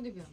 দিবে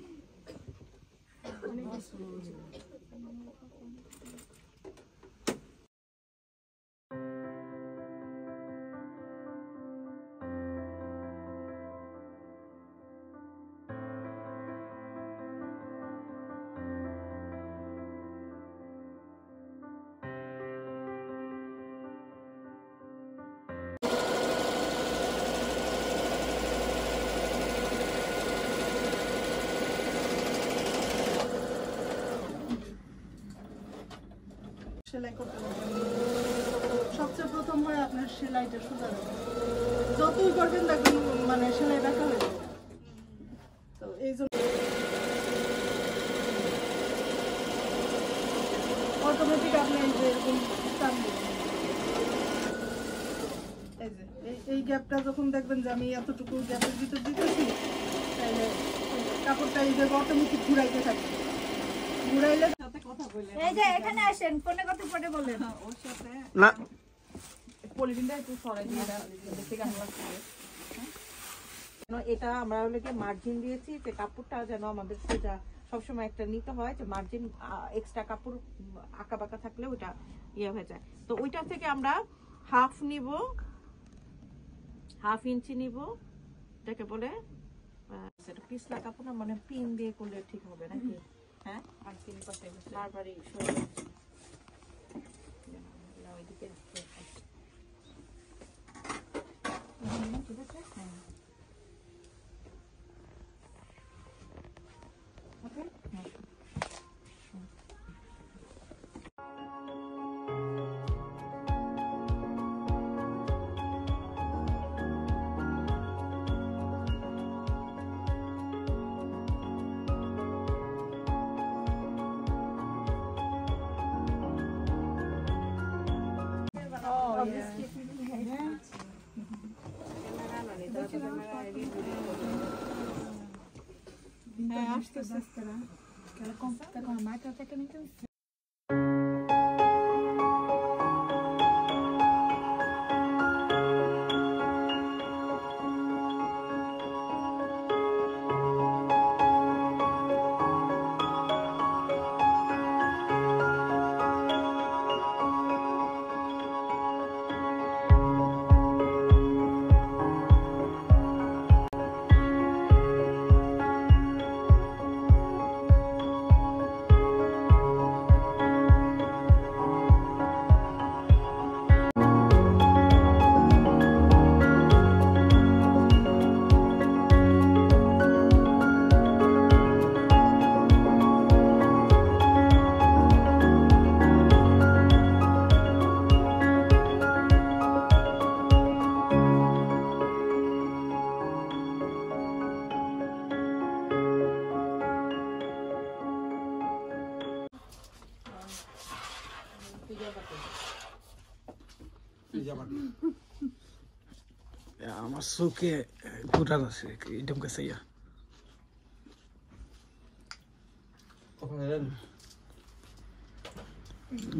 সেলাই করতে সবচেয়ে প্রথম হয় আপনার সেলাইটা সোজা যতই করবেন দেখবেন মানে সেলাই দেখা হয়ে যাবে তো এই জন্য অটোমেটিক আপনি এই যে এরকম টান দিবেন এই যে এই গ্যাপটা যখন দেখবেন যে আমি এতটুকু গ্যাপের ভিতর দিতেছি তাহলে কাপড়টা এইভাবে অটোমেটিক ঘুরাইতে থাকবে ঘুরাইলে সাথে কথা বলেন এই যে এখানে আসেন কোনে কথা পড়ে বলেন ওর সাথে না পলিথিনটা একটু সরাই দিয়ে দেখতে কেমন লাগছে এটা আমরা হলো কি মার্জিন দিয়েছি যে কাপড়টা যেন আমাদের সোজা সবসময় একটা নিতে হয় যে মার্জিন এক্সট্রা কাপড় আঁকা বাঁকা থাকলে ওটা ইয়ে হয়ে যায় তো ওইটা থেকে আমরা হাফ নিব হাফ ইঞ্চি নিব যাকে বলে সেটা পিছলা কাপড় না মানে পিন দিয়ে করলে ঠিক হবে নাকি হ্যাঁ আর পিন পাশে বারবারই সরে ওইদিকে ঠিক আছে হ্যাঁ okay acho que eu sei esperar. Ela tá com a máquina até que eu não tenho. আমার চোখে ঘুরান আছে এরকম কাছে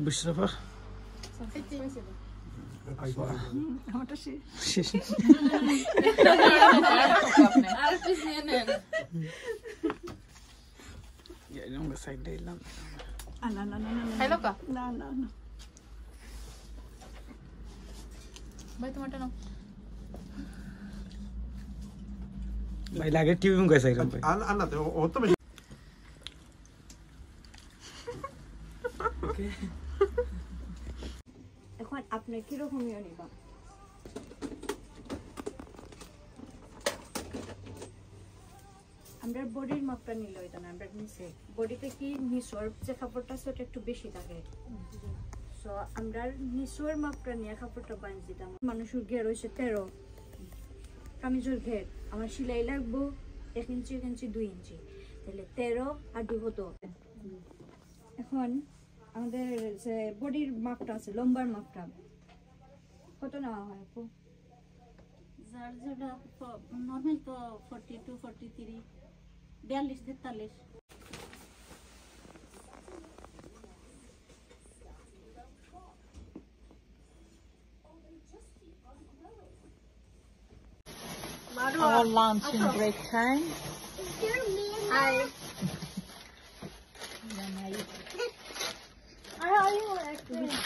বুঝতে আমারটা শেষ সাইড দিলাম না না না খাইলো কা না না না ভাই তোমারটা নাও ভাই লাগে টিউবিং কইছে এরকম ভাই আনা তো ও তো এখন আপনি কি রকম নিবা আমরা বডির মাপটা নিলে এটা না আমরা নিচে বডিতে কি নিচের যে কাপড়টা আছে ওটা একটু বেশি থাকে সো আমরা নিচের মাপটা নিয়ে কাপড়টা বানিয়ে দিতাম মানুষের ঘের হইছে 13 কামিজের ঘের আমার সেলাই লাগবো 1 ইঞ্চি 1 ইঞ্চি 2 ইঞ্চি তাহলে 13 আর 2 হতো এখন আমাদের যে বডির মাপটা আছে লম্বার মাপটা কত নেওয়া হয় আপু যার যেটা নর্মাল তো 42 43 42 43 Our lunch and break time. Hi How are you?